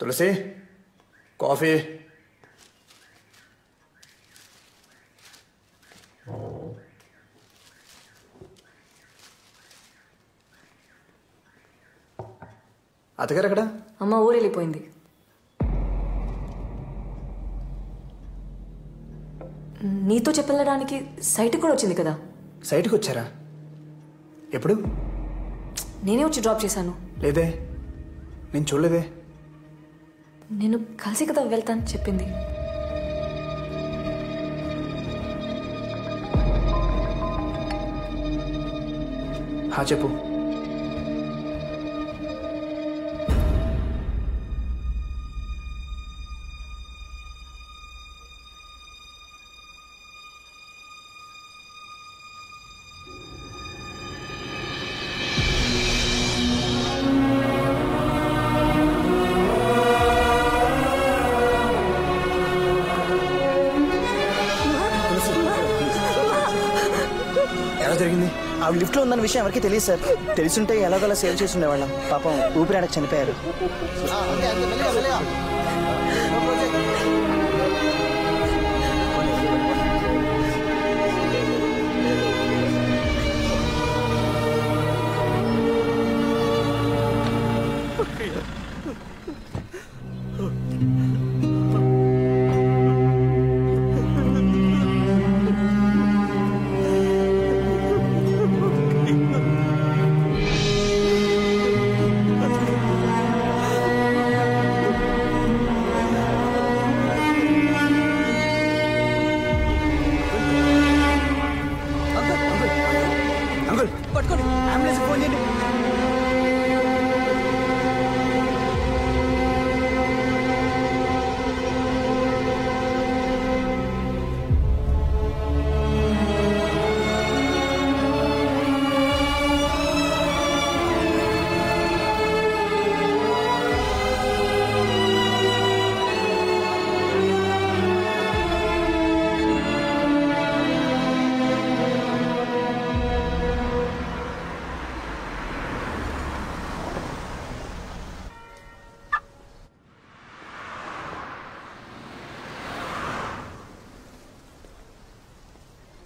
తులసి coffee. అత్తగారు ఎక్కడ? అమ్మ ఊరు వెళ్ళిపోయింది. నీతో చెప్పెళ్ళడానికి సైట్కి కూడా వచ్చింది కదా. సైట్కి వచ్చారా? ఎప్పుడు? నేనే వచ్చి డ్రాప్ చేశాను. లేదే, నేను చూడలేదే. నేను కలిసి కదా వెళ్తాను చెప్పింది. చెప్పు. ఎలా జరిగింది? ఆవిడ లిఫ్ట్లో ఉందన్న విషయం ఎవరికి తెలియదు సార్. తెలుసుంటే ఎలాగోలా సేవ్ చేసి ఉండేవాళ్ళం. పాపం ఊపిరాడక చనిపోయారు.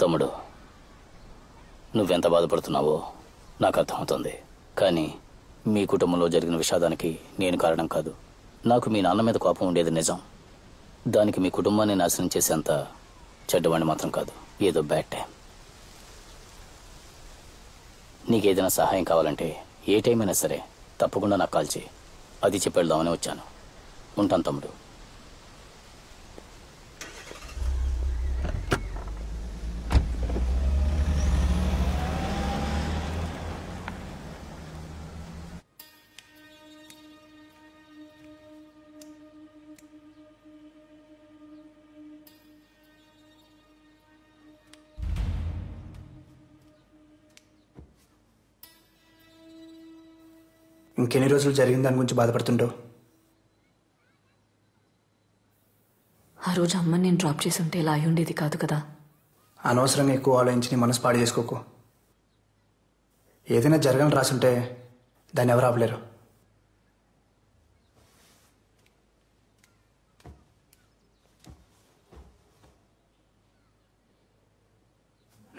తమ్ముడు, నువ్వెంత బాధపడుతున్నావో నాకు అర్థమవుతుంది. కానీ మీ కుటుంబంలో జరిగిన విషాదానికి నేను కారణం కాదు. నాకు మీ నాన్న మీద కోపం ఉండేది నిజం. దానికి మీ కుటుంబాన్ని నాశనం చేసేంత చెడ్డవాణ్ణి మాత్రం కాదు. ఏదో బ్యాడ్ టైం. నీకేదైనా సహాయం కావాలంటే ఏ టైం అయినా సరే తప్పకుండా నాకు కాల్ చేయి. అది చెప్పి వెళ్దామని వచ్చాను. ఉంటాను తమ్ముడు. ఇంకెన్ని రోజులు జరిగిన దాని గురించి బాధపడుతుంటావు? ఆ రోజు అమ్మని నేను డ్రాప్ చేసి ఉంటే ఇలా అయి ఉండేది కాదు కదా. అనవసరంగా ఎక్కువ ఆలోచించి నీ మనసు పాడు చేసుకోకు. ఏదైనా జరగని రాసుంటే దాన్ని ఎవరు ఆపలేరు.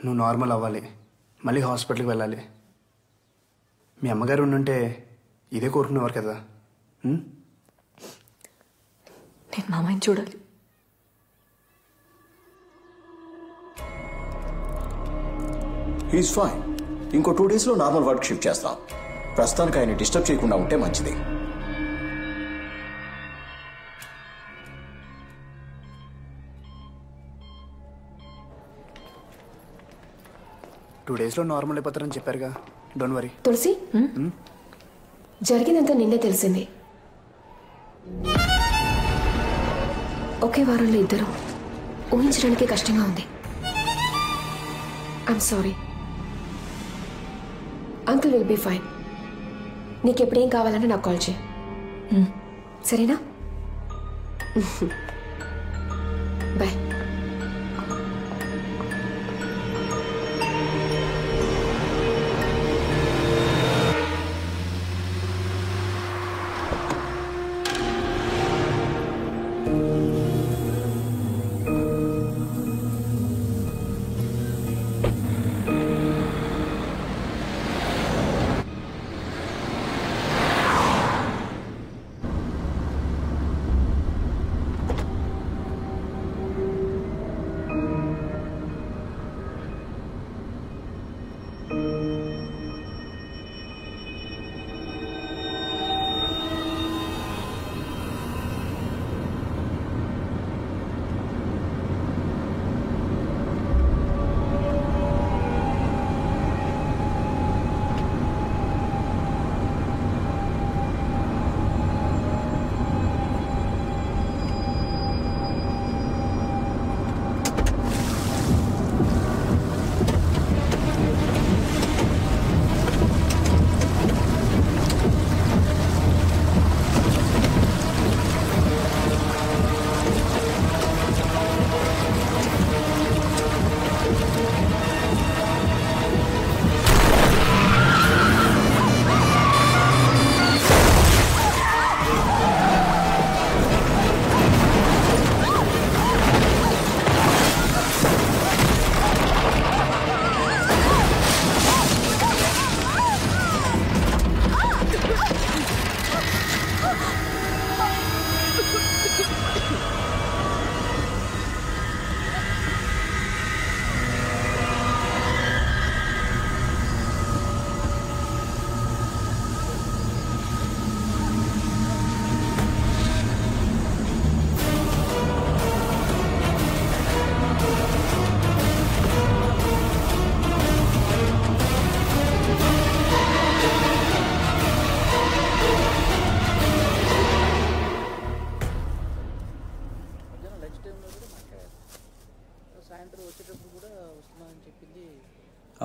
నువ్వు నార్మల్ అవ్వాలి, మళ్ళీ హాస్పిటల్కి వెళ్ళాలి. మీ అమ్మగారు ఉండుంటే ఇదే కోరుకునేవారు కదా. నేను మామయ్యని చూడాలి. He's fine. ఇంకో 2 daysలో నార్మల్ వర్క్ షిఫ్ట్ చేస్తాం. ప్రస్తుతానికి ఆయన డిస్టర్బ్ చేయకుండా ఉంటే మంచిది. టూ డేస్లో నార్మల్ అయిపోతారని చెప్పారుగా. Don't worry. తులసి, జరిగిందంతా నిన్నే తెలిసింది. ఒకే వారంలో ఇద్దరు ఊహించడానికి కష్టంగా ఉంది. I'm sorry. Uncle will be fine. నీకెప్పుడేం కావాలంటే నాకు కాల్ చేయి, సరేనా? బాయ్.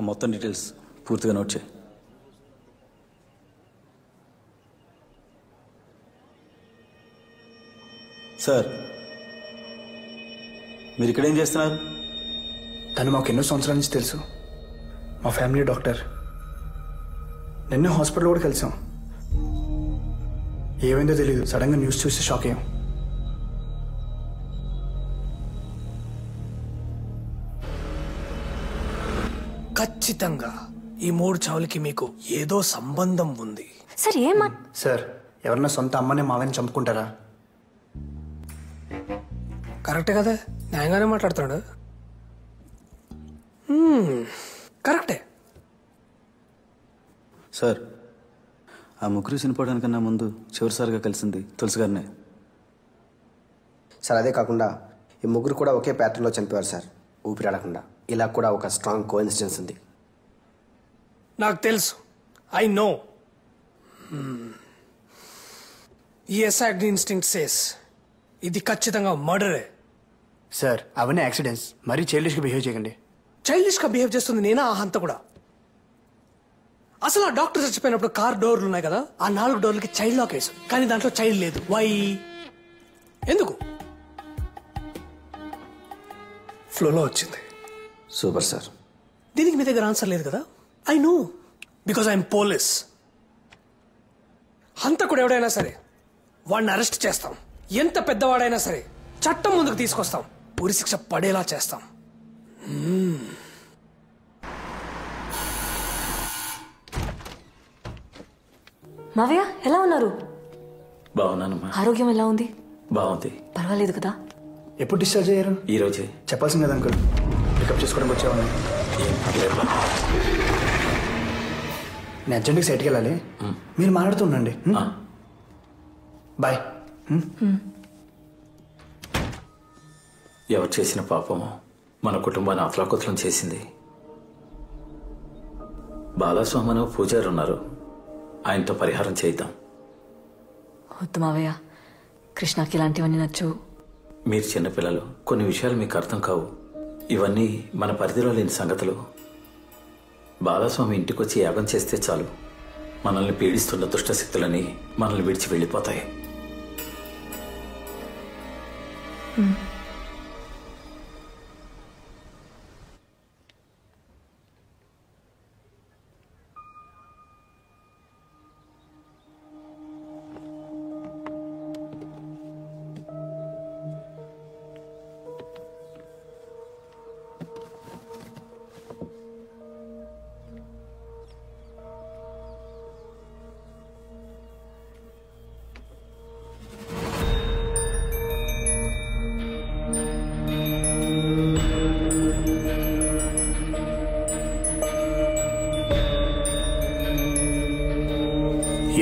ఆ మొత్తం డీటెయిల్స్ పూర్తిగా నోట్ చేయి. సార్, మీరు ఇక్కడేం చేస్తున్నారు? తను మాకు ఎన్నో సంవత్సరాల నుంచి తెలుసు. మా ఫ్యామిలీ డాక్టర్. నిన్నే హాస్పిటల్ కూడా కలిసాం. ఏమైందో తెలియదు, సడన్గా న్యూస్ చూసి షాక్ అయ్యాం. ఖచ్చితంగా ఈ 3 చావులకి మీకు ఏదో సంబంధం ఉంది. సార్ సార్, ఎవరన్నా సొంత అమ్మనే మావని చంపుకుంటారా? కరెక్టే కదా, న్యాయంగానే మాట్లాడుతున్నాడు. కరెక్టే. సార్, ఆ ముగ్గురు చనిపోవడానికన్నా ముందు చివరిసారిగా కలిసింది తులసి గారినే. సార్, అదే కాకుండా ఈ ముగ్గురు కూడా ఒకే ప్యాటర్న్లో చనిపోయారు సార్, ఊపిరాడకుండా. ఇలా కూడా ఒక స్ట్రాంగ్ కోఇన్సిడెన్స్ ఉంది. నాకు తెలుసు, ఐ నో. ఈ ఎస్ఐడి ఇన్స్టింక్ట్ సేస్ ఇది ఖచ్చితంగా మర్డరే. సార్, అవన్నీ యాక్సిడెంట్స్. మరీ చైల్డిష్గా బిహేవ్ చేయకండి. చైల్డిష్గా బిహేవ్ చేస్తుంది నేనా? ఆ హంత కూడా. అసలు ఆ డాక్టర్ చచ్చిపోయినప్పుడు కార్ డోర్లు ఉన్నాయి కదా, ఆ 4 డోర్లకి చైల్డ్ లాక్ వేసు, కానీ దాంట్లో చైల్డ్ లేదు. వై? ఎందుకు? ఫ్లోలో వచ్చింది. Super sir. దీనికి మీ దగ్గర ఆన్సర్ లేదు కదా? I know, because I'm police. హంతకుడు ఎవడైనా సరే వాడిని అరెస్ట్ చేస్తాం. ఎంత పెద్దవాడైనా సరే చట్టం ముందుకు తీసుకొస్తాం. ఉరి శిక్ష పడేలా చేస్తాం. మావయ్య ఎలా ఉన్నారు? బాగున్నానమ్మా. ఆరోగ్యం ఎలా ఉంది? బాగుంది. పర్వాలేదు కదా? ఎప్పుడు డిశ్చార్జ్ అయ్యారు? ఈ రోజే. చెప్పాల్సింది కదా అంకుల్, పికప్ చేసుకోవడానికి వచ్చామని. నేను అర్జెంట్గా సైట్కి వెళ్ళాలి, మీరు మాట్లాడుతూ ఉండండి. బాయ్. ఎవరు చేసిన పాపము మన కుటుంబాన్ని అతలాకుతలం చేసింది. బాలస్వామి అని పూజారి ఉన్నారు, ఆయనతో పరిహారం చేద్దాం. వద్దు మావయ్య, కృష్ణకి ఇలాంటివన్నీ నచ్చవు. మీరు చిన్నపిల్లలు, కొన్ని విషయాలు మీకు అర్థం కావు. ఇవన్నీ మన పరిధిలో లేని సంగతులు. బాలస్వామి ఇంటికి వచ్చి యాగం చేస్తే చాలు, మనల్ని పీడిస్తున్న దుష్టశక్తులని మనల్ని విడిచి వెళ్ళిపోతాయి.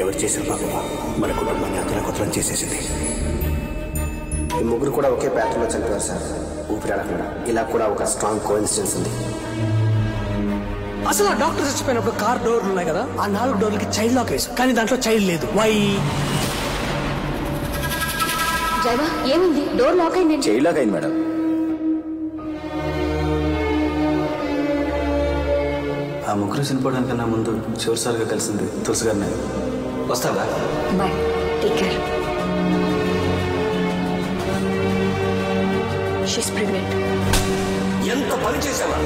ఎవరు చేసిన పాపమా మన కుటుంబాన్ని అతలాకుతలం చేసేసింది. ఈ ముగ్గురు కూడా ఒకే ప్యాటర్న్లో చనిపోయారు సార్, ఊపిరాడకుండా. ఇలా కూడా ఒక స్ట్రాంగ్ కోఇన్సిడెన్స్ ఉంది. అసలు ఆ డాక్టర్ చచ్చిపోయినప్పుడు కార్ డోర్లు ఉన్నాయి కదా, ఆ 4 డోర్లకి చైల్డ్ లాక్ వేసు, కానీ దాంట్లో చైల్డ్ లేదు. వై? డ్రైవర్, ఏమైంది? డోర్ లాక్ అయింది. చైల్డ్ లాక్ అయింది మేడం. ఆ ముగ్గురు చనిపోవడానికన్నా ముందు చివరిసారిగా కలిసింది తులసి గారినే. వస్తావా? Bye, take care. She's pregnant. ఎంత పని చేసావా?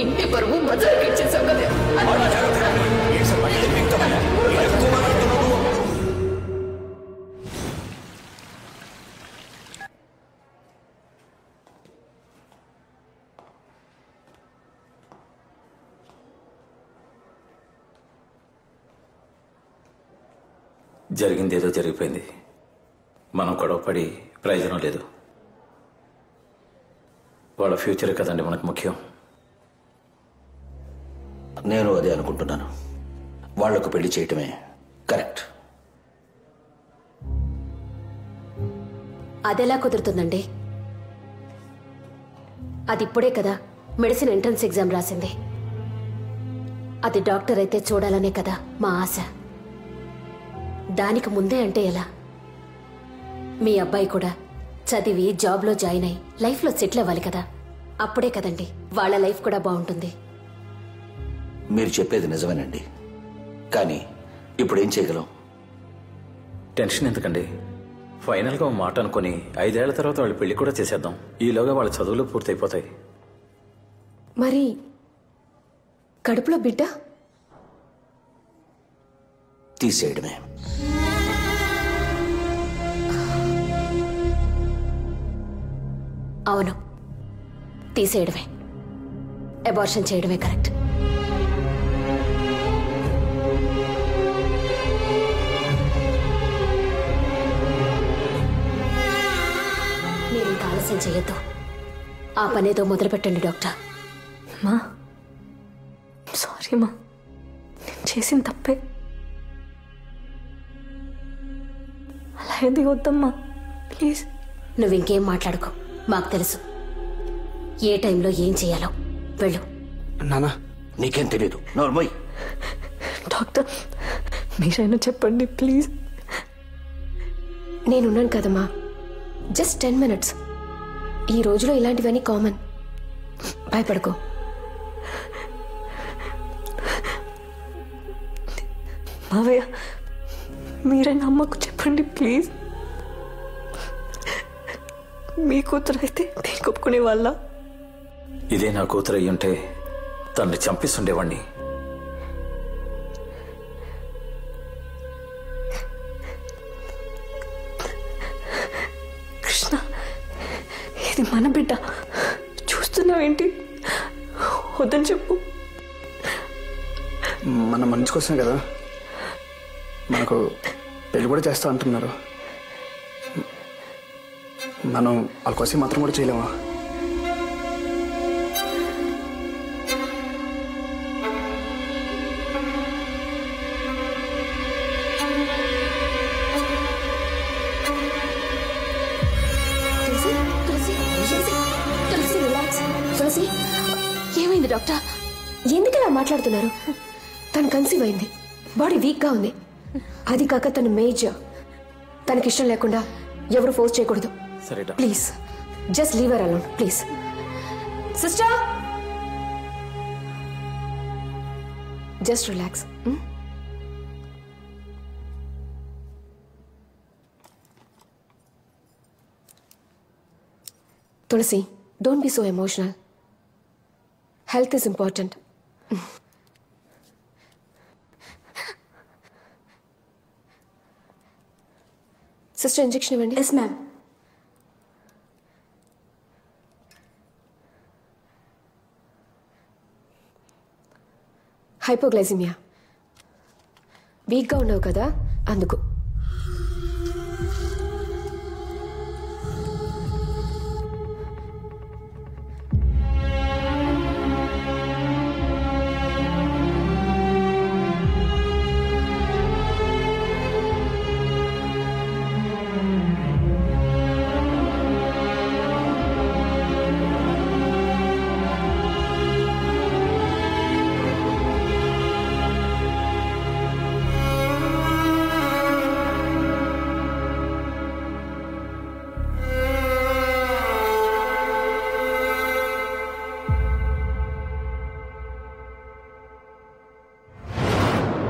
ఇంటి పరువు మజాకి ఇచ్చేసాం కదా. జరిగింది ఏదో జరిగిపోయింది, మనం గొడవపడి ప్రయోజనం లేదు. వాళ్ళ ఫ్యూచరే కదండి మనకు ముఖ్యం. నేను అదే అనుకుంటున్నాను. వాళ్లకు పెళ్లి చేయటమే కరెక్ట్. అదెలా కుదురుతుందండి? అది ఇప్పుడే కదా మెడిసిన్ ఎంట్రన్స్ ఎగ్జామ్ రాసింది. అది డాక్టర్ అయితే చూడాలనే కదా మా ఆశ. దానికి ముందే అంటే ఎలా? మీ అబ్బాయి కూడా చదివి జాబ్లో జాయిన్ అయి లైఫ్లో సెటిల్ అవ్వాలి కదా. అప్పుడే కదండి వాళ్ళ లైఫ్ కూడా బాగుంటుంది. మీరు చెప్పేది నిజమేనండి, కానీ ఇప్పుడు ఏం చేయగలం? టెన్షన్ ఎందుకండి? ఫైనల్గా ఒక మాట అనుకుని 5 ఏళ్ల తర్వాత వాళ్ళ పెళ్లి కూడా చేసేద్దాం. ఈలోగా వాళ్ళ చదువులు పూర్తయిపోతాయి. మరి కడుపులో బిడ్డ తీసేయడమే. అవును, తీసేయడమే. అబార్షన్ చేయడమే కరెక్ట్. మీరు ఇంకా ఆలస్యం చేయొద్దు. ఆ పనేదో మొదలు పెట్టండి డాక్టర్. మా సారీ మా, నేను చేసిన తప్పే. అలా ఏది వద్దమ్మా ప్లీజ్. నువ్వు ఇంకేం మాట్లాడుకో, మాకు తెలుసు ఏ టైంలో ఏం చేయాలో. వెళ్ళు. నానా నీకేం తెలీదు. నోర్మోయ్. డాక్టర్ మీరైనా చెప్పండి ప్లీజ్. నేనున్నాను కదమ్మా, జస్ట్ 10 minutes. ఈ రోజులో ఇలాంటివన్నీ కామన్, భయపడుకో. మావయ్య మీరైనా అమ్మకు చెప్పండి ప్లీజ్. మీ కూతురు అయితే నేను ఒప్పుకునే వాళ్ళ? ఇదే నా కూతురు అయ్యుంటే తనని చంపిస్తుండేవాణ్ణి. కృష్ణ, ఇది మన బిడ్డ, చూస్తున్నావేంటి? వద్దని చెప్పు. మన మంచి కోసమే కదా, మనకు పెళ్లి కూడా చేస్తా అంటున్నారు. మనం వాళ్ళ కోసం మాత్రం కూడా చేయలేమా? తులసి, ఏమైంది డాక్టర్? ఎందుకలా మాట్లాడుతున్నారు? తను కన్సీవ్ అయింది, బాడీ వీక్గా ఉంది. అది కాక తను మేజర్. తనకిష్టం లేకుండా ఎవరు ఫోర్స్ చేయకూడదు. Please just leave her alone please. Sister, just relax. Tulasi, don't be so emotional. Health is important. Sister, injection ఇవ్వండి. Yes ma'am. హైపోగ్లైసిమియా. వీక్గా ఉన్నావు కదా, అందుకు.